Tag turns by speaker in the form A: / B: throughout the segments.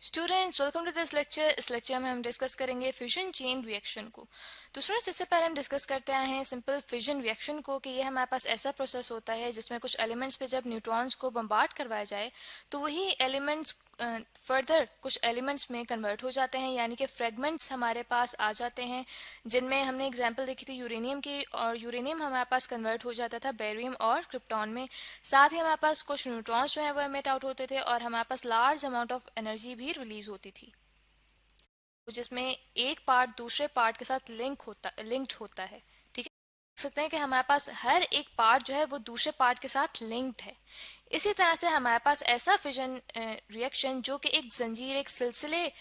A: Students welcome to this lecture. इस lecture में हम डिस्कस करेंगे फिजन चेन रिएक्शन को। तो स्टूडेंट्स, इससे पहले हम डिस्कस करते आए हैं सिंपल फिजन रिएक्शन को कि ये हमारे पास ऐसा प्रोसेस होता है जिसमें कुछ एलिमेंट्स पे जब न्यूट्रॉन्स को बम्बार्ड करवाया जाए तो वही एलिमेंट्स फर्दर कुछ एलिमेंट्स में कन्वर्ट हो जाते हैं, यानी कि फ्रेगमेंट्स हमारे पास आ जाते हैं, जिनमें हमने एग्जांपल देखी थी यूरेनियम की, और यूरेनियम हमारे पास कन्वर्ट हो जाता था बेरियम और क्रिप्टॉन में। साथ ही हमारे पास कुछ न्यूट्रॉन्स जो है वो एमिट आउट होते थे और हमारे पास लार्ज अमाउंट ऑफ एनर्जी भी रिलीज होती थी, जिसमें एक पार्ट दूसरे पार्ट के साथ लिंक्ड होता है। ठीक है, देख सकते हैं कि हमारे पास हर एक पार्ट जो है वो दूसरे पार्ट के साथ लिंक्ड है। इसी तरह से हमारे पास ऐसा फिजन रिएक्शन जो कि एक जंजीर, एक सिलसिले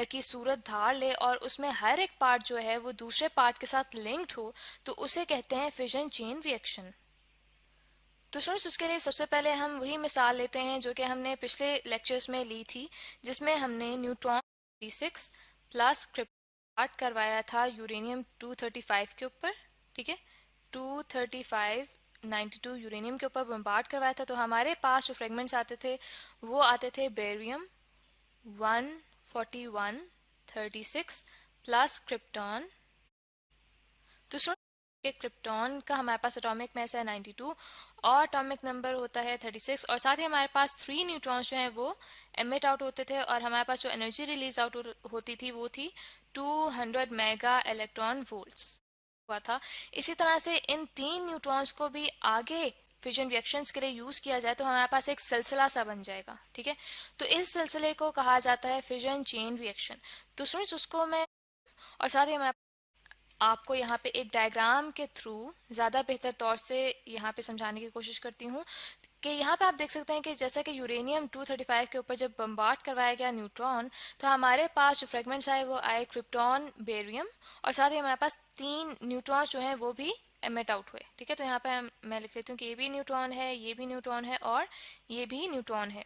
A: की सूरत धार ले और उसमें हर एक पार्ट जो है वो दूसरे पार्ट के साथ लिंक्ड हो, तो उसे कहते हैं फिजन चेन रिएक्शन। तो स्टूडेंट्स, उसके लिए सबसे पहले हम वही मिसाल लेते हैं जो कि हमने पिछले लेक्चर्स में ली थी, जिसमें हमने न्यूट्रॉन 36 प्लस क्रिप्टॉन करवाया था यूरेनियम 235 के ऊपर। ठीक है, 235 92 यूरेनियम के ऊपर बम्बार्ड करवाया था। तो हमारे पास जो फ्रेगमेंट्स आते थे वो आते थे बेरियम 141 36 प्लस क्रिप्टॉन। तो के क्रिप्टॉन का हमारे पास एटॉमिक मास है 92 और एटॉमिक नंबर होता है 36, और साथ ही हमारे पास 3 न्यूट्रॉन्स जो हैं वो एमिट आउट होते थे और हमारे पास जो एनर्जी रिलीज आउट होती थी वो थी 200 मेगा इलेक्ट्रॉन वोल्ट्स हुआ था। इसी तरह से इन 3 न्यूट्रॉन्स को भी आगे फिजन रिएक्शंस के लिए यूज किया जाए तो हमारे पास एक सिलसिला सा बन जाएगा। ठीक है, तो इस सिलसिले को कहा जाता है फिजन चेन रिएक्शन। तो स्टूडेंट्स, उसको मैं और साथ ही हमारे आपको यहाँ पे एक डायग्राम के थ्रू ज़्यादा बेहतर तौर से यहाँ पे समझाने की कोशिश करती हूँ कि यहाँ पे आप देख सकते हैं कि जैसा कि यूरेनियम 235 के ऊपर जब बम्बार्ड करवाया गया न्यूट्रॉन, तो हमारे पास जो फ्रेगमेंट्स आए वो आए क्रिप्टॉन, बेरियम, और साथ ही हमारे पास 3 न्यूट्रॉन जो हैं वो भी एमिट आउट हुए। ठीक है, तो यहाँ पे मैं लिख लेती हूँ कि ये भी न्यूट्रॉन है, ये भी न्यूट्रॉन है और ये भी न्यूट्रॉन है।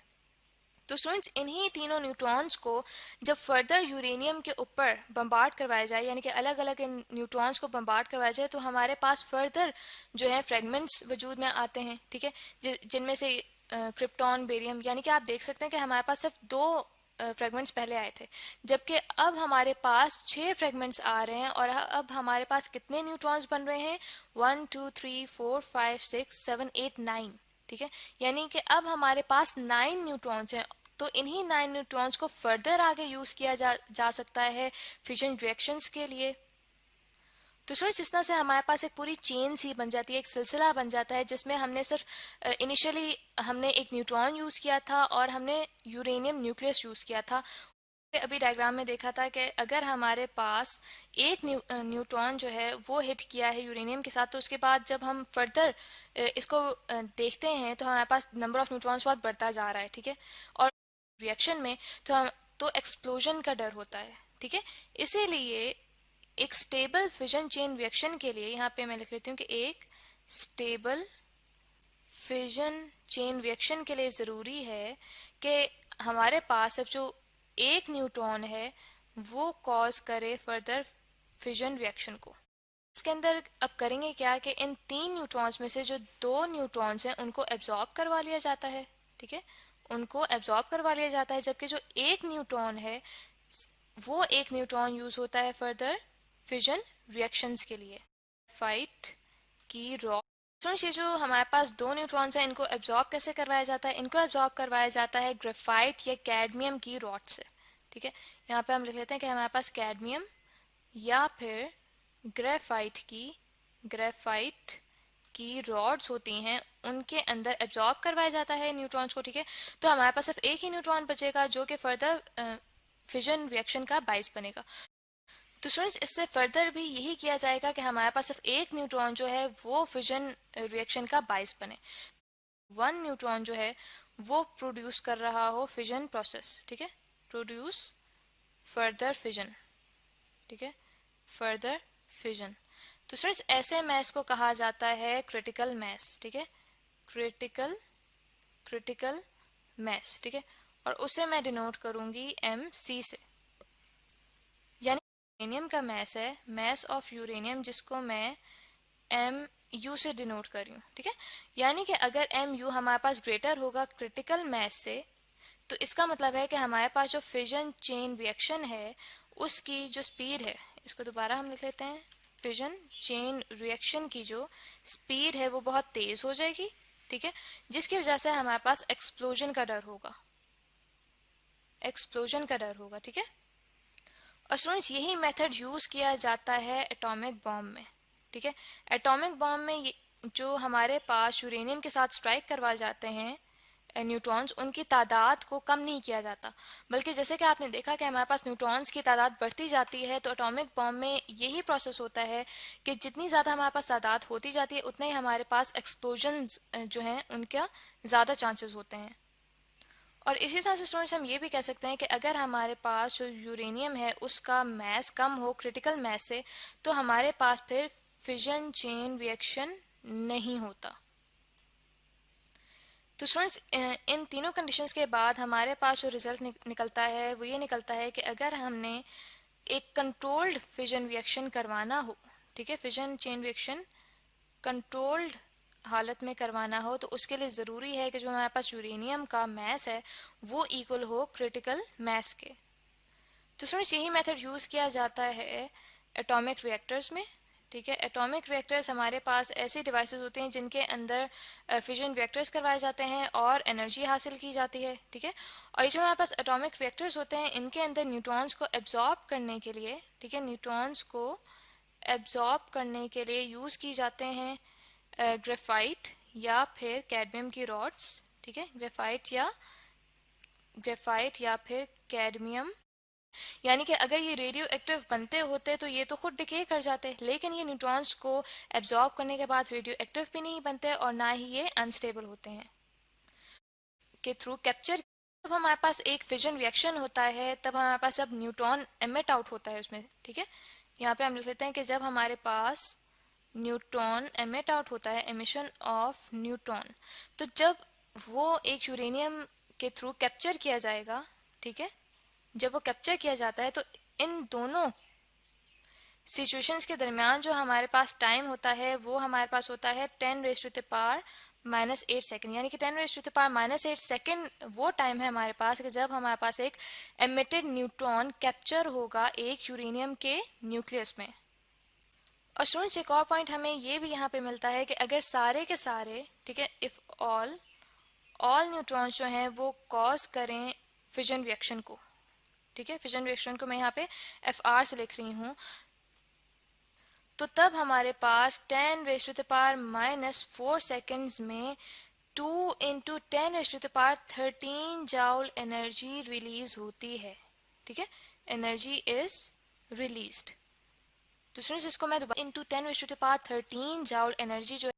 A: तो स्टूडेंट्स, इन्हीं तीनों न्यूट्रॉन्स को जब फर्दर यूरेनियम के ऊपर बम्बार्ड करवाया जाए, यानी कि अलग अलग इन न्यूट्रॉन्स को बम्बार्ड करवाया जाए, तो हमारे पास फर्दर जो है फ्रेगमेंट्स वजूद में आते हैं। ठीक है, जिनमें से क्रिप्टॉन, बेरियम, यानी कि आप देख सकते हैं कि हमारे पास सिर्फ 2 फ्रेगमेंट्स पहले आए थे, जबकि अब हमारे पास 6 फ्रेगमेंट्स आ रहे हैं और अब हमारे पास कितने न्यूट्रॉन्स बन रहे हैं? 1 2 3 4 5 6 7 8 9। ठीक है, यानी कि अब हमारे पास 9 न्यूट्रॉन्स हैं। तो इन्हीं 9 न्यूट्रॉन्स को फर्दर आगे यूज किया जा सकता है फिजन रिएक्शंस के लिए। तो स्टूडेंट्स, इस तरह से हमारे पास एक पूरी चेन सी बन जाती है, एक सिलसिला बन जाता है, जिसमें हमने सिर्फ इनिशियली हमने एक न्यूट्रॉन यूज किया था और हमने यूरेनियम न्यूक्लियस यूज किया था। अभी डायग्राम में देखा था कि अगर हमारे पास एक न्यूट्रॉन जो है वो हिट किया है यूरेनियम के साथ, तो उसके बाद जब हम फर्दर इसको देखते हैं तो हमारे पास नंबर ऑफ न्यूट्रॉन्स बहुत बढ़ता जा रहा है। ठीक है, और रिएक्शन में तो एक्सप्लोजन का डर होता है। ठीक है, इसीलिए एक स्टेबल फिजन चेन रिएक्शन के लिए यहाँ पे मैं लिख लेती हूँ कि एक स्टेबल फिजन चेन रिएक्शन के लिए ज़रूरी है कि हमारे पास सिर्फ जो एक न्यूट्रॉन है वो कॉज करे फर्दर फिजन रिएक्शन को। इसके अंदर अब करेंगे क्या कि इन 3 न्यूट्रॉन्स में से जो 2 न्यूट्रॉन्स हैं उनको एब्जॉर्ब करवा लिया जाता है। ठीक है, उनको एब्जॉर्ब करवा लिया जाता है, जबकि जो एक न्यूट्रॉन है वो एक न्यूट्रॉन यूज होता है फर्दर फिजन रिएक्शंस के लिए। फाइट की रॉड, ये जो हमारे पास 2 न्यूट्रॉन्स हैं इनको एब्जॉर्ब कैसे करवाया जाता है? इनको एब्जॉर्ब करवाया जाता है ग्रेफाइट या कैडमियम की रॉड से। ठीक है, यहाँ पे हम लिख लेते हैं कि हमारे पास कैडमियम या फिर ग्रेफाइट की रॉड्स होती हैं, उनके अंदर एब्जॉर्ब करवाया जाता है न्यूट्रॉन्स को। ठीक है, तो हमारे पास सिर्फ एक ही न्यूट्रॉन बचेगा जो कि फर्दर फिजन रिएक्शन का बाइस बनेगा। तो स्टूडेंट्स, इससे फर्दर भी यही किया जाएगा कि हमारे पास सिर्फ एक न्यूट्रॉन जो है वो फिजन रिएक्शन का बाइस बने। 1 न्यूट्रॉन जो है वो प्रोड्यूस कर रहा हो फिजन प्रोसेस। ठीक है, प्रोड्यूस फर्दर फिजन। ठीक है, फर्दर फिजन। तो स्टूडेंट्स, ऐसे मैस को कहा जाता है क्रिटिकल मैस। ठीक है, क्रिटिकल मैस। ठीक है, और उसे मैं डिनोट करूंगी MC से, यानी यूरेनियम का मैस है, मैस ऑफ यूरेनियम, जिसको मैं MU से डिनोट कर रही हूँ। ठीक है, यानी कि अगर MU हमारे पास ग्रेटर होगा क्रिटिकल मैस से, तो इसका मतलब है कि हमारे पास जो फिजन चेन रिएक्शन है उसकी जो स्पीड है, इसको दोबारा हम लिख लेते हैं, फिजन चेन रिएक्शन की जो स्पीड है वो बहुत तेज हो जाएगी, ठीक है, जिसकी वजह से हमारे पास एक्सप्लोजन का डर होगा, एक्सप्लोजन का डर होगा, ठीक है। और स्टूडेंट्स यही मेथड यूज किया जाता है एटॉमिक बॉम्ब में, ठीक है। एटॉमिक बॉम्ब में जो हमारे पास यूरेनियम के साथ स्ट्राइक करवा जाते हैं न्यूट्रॉन्स, उनकी तादाद को कम नहीं किया जाता, बल्कि जैसे कि आपने देखा कि हमारे पास न्यूट्रॉन्स की तादाद बढ़ती जाती है, तो एटॉमिक बॉम्ब में यही प्रोसेस होता है कि जितनी ज़्यादा हमारे पास तादाद होती जाती है उतने ही हमारे पास एक्सप्लोजन्स जो हैं उनका ज़्यादा चांसेस होते हैं। और इसी तरह से स्टूडेंट्स हम ये भी कह सकते हैं कि अगर हमारे पास जो यूरेनियम है उसका मैस कम हो क्रिटिकल मैस से, तो हमारे पास फिर फिजन चेन रिएक्शन नहीं होता। तो स्टूडेंट्स इन तीनों कंडीशंस के बाद हमारे पास जो रिजल्ट निकलता है वो ये निकलता है कि अगर हमने एक कंट्रोल्ड फिजन रिएक्शन करवाना हो, ठीक है, फिजन चेन रिएक्शन कंट्रोल्ड हालत में करवाना हो, तो उसके लिए ज़रूरी है कि जो हमारे पास यूरेनियम का मैस है वो इक्वल हो क्रिटिकल मैस के। तो स्टूडेंट्स यही मेथड यूज़ किया जाता है एटॉमिक रिएक्टर्स में, ठीक है। एटॉमिक रिएक्टर्स हमारे पास ऐसे डिवाइसेस होते हैं जिनके अंदर फिजन रिएक्टर्स करवाए जाते हैं और एनर्जी हासिल की जाती है, ठीक है। और ये जो हमारे पास एटॉमिक रिएक्टर्स होते हैं इनके अंदर न्यूट्रॉन्स को एब्जॉर्ब करने के लिए, ठीक है, न्यूट्रॉन्स को एब्जॉर्ब करने के लिए यूज़ की जाते हैं ग्रेफाइट या फिर कैडमियम की रॉड्स, ठीक है, ग्रेफाइट या फिर कैडमियम, यानी कि अगर ये रेडियो एक्टिव बनते होते तो ये तो खुद डिके कर जाते, लेकिन ये न्यूट्रॉन्स को एब्जॉर्ब करने के बाद रेडियो एक्टिव भी नहीं बनते और ना ही ये अनस्टेबल होते हैं के थ्रू कैप्चर। जब हमारे पास एक फिजन रिएक्शन होता है तब हमारे पास जब न्यूट्रॉन एमिट आउट होता है उसमें, ठीक है, यहाँ पे हम लिख लेते हैं कि जब हमारे पास न्यूट्रॉन एमिट आउट होता है, एमिशन ऑफ न्यूट्रॉन, तो जब वो एक यूरेनियम के थ्रू कैप्चर किया जाएगा, ठीक है, जब वो कैप्चर किया जाता है तो इन दोनों सिचुएशंस के दरमियान जो हमारे पास टाइम होता है वो हमारे पास होता है 10⁻⁻⁸ सेकेंड, यानी कि 10⁻⁻⁸ सेकेंड वो टाइम है हमारे पास कि जब हमारे पास एक एमिटेड न्यूट्रॉन कैप्चर होगा एक यूरेनियम के न्यूक्लियस में। और स्टूडेंट्स एक और पॉइंट हमें ये भी यहाँ पे मिलता है कि अगर सारे के सारे, ठीक है, इफ ऑल न्यूट्रॉन्स जो हैं वो कॉज करें फिजन रिएक्शन को, ठीक है, फिजन रिएक्शन को मैं यहाँ पे FR से लिख रही हूँ, तो तब हमारे पास 10⁻⁻⁴ सेकेंड्स में 2 × 10⁻13 जूल एनर्जी रिलीज होती है, ठीक है, एनर्जी इज रिलीज्ड। तो स्टूडेंट्स इसको मैं दोबारा × 10⁻13 जूल एनर्जी जो